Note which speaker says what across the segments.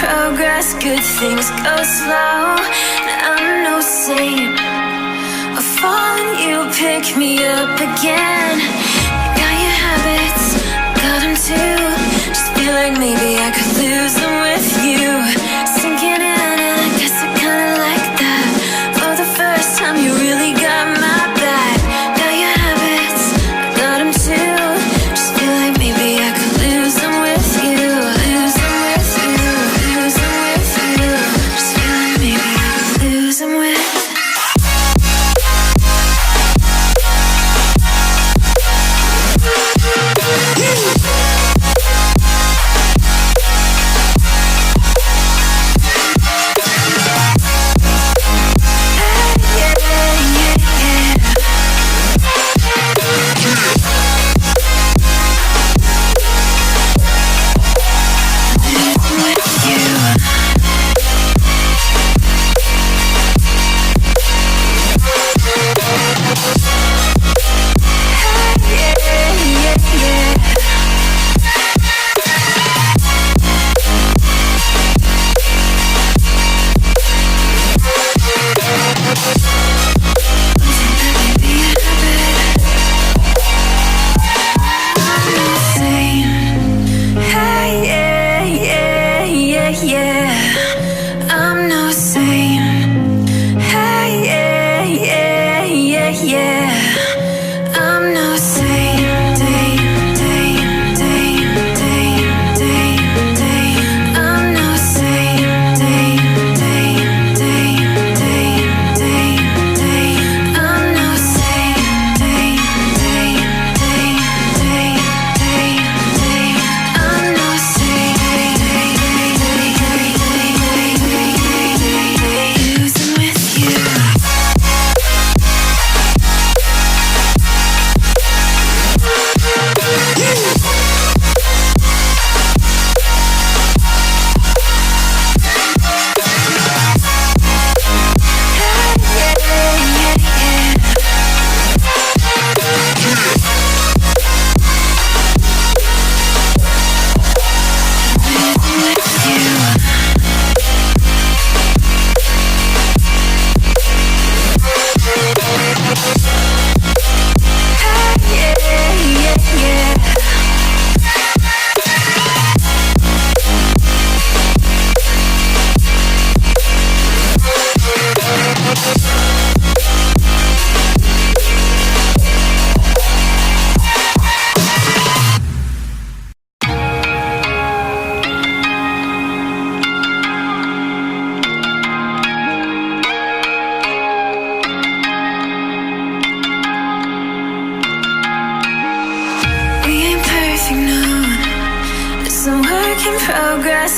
Speaker 1: progress, good things go slow. I'm no saint. I fall and you pick me up again. You got your habits, got them too. Just feel like maybe I could lose them with you. Sinking in and I guess I kinda like that. For the first time you really got my back. Got your habits, got them too. Just feel like maybe I could lose them with you. Lose them with you, lose them with you. Just feel like maybe I could lose them with you.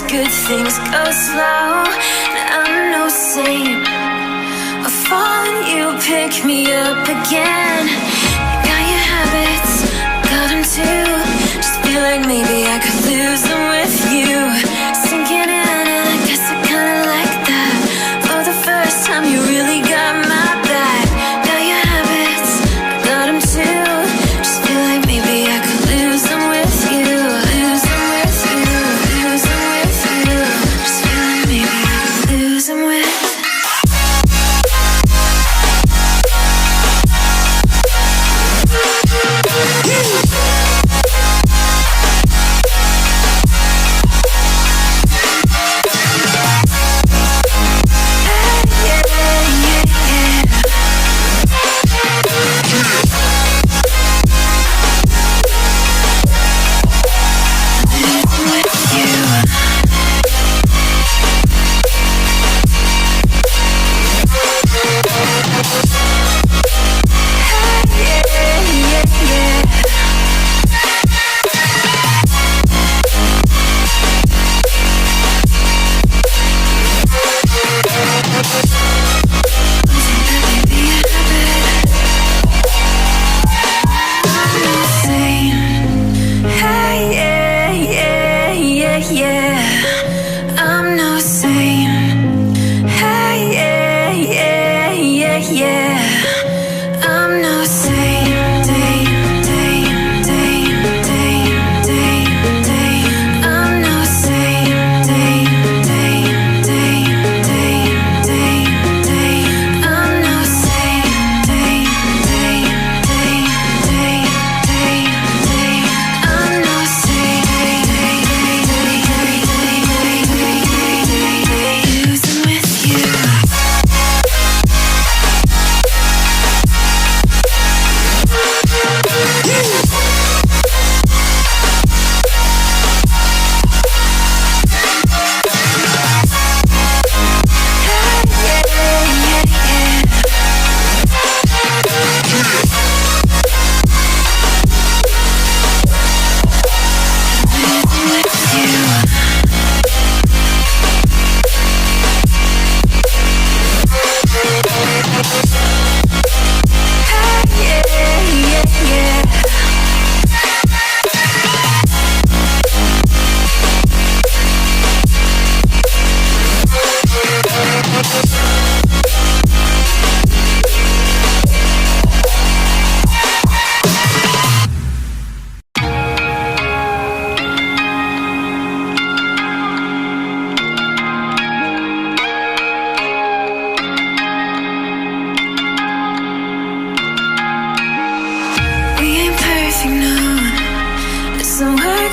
Speaker 1: Good things go slow. I'm no saint. I fall and you pick me up again. You got your habits, got them too. Just feel like maybe I could lose them with you. Sinking in and I guess I kinda like that. For the first time you really got my back. Got your habits, got them too. Just feel like maybe I could lose them with you. Lose them with you, lose them with you. Just feel like maybe I could lose them with you.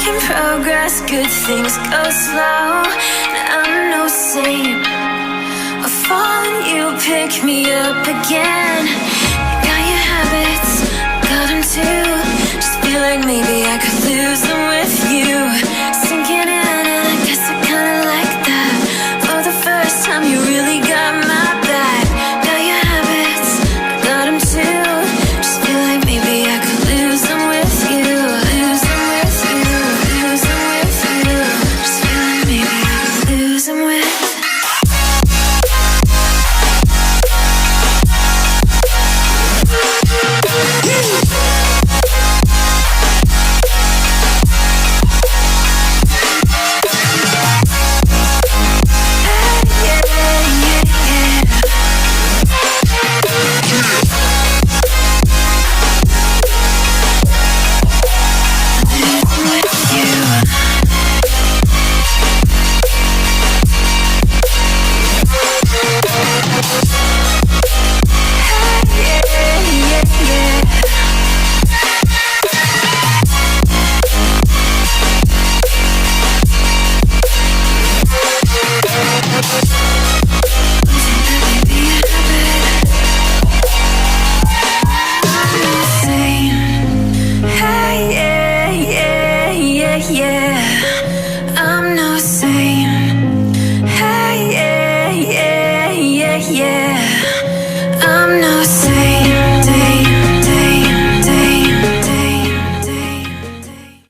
Speaker 1: in progress, good things go slow. I'm no saint. I fall and you pick me up again.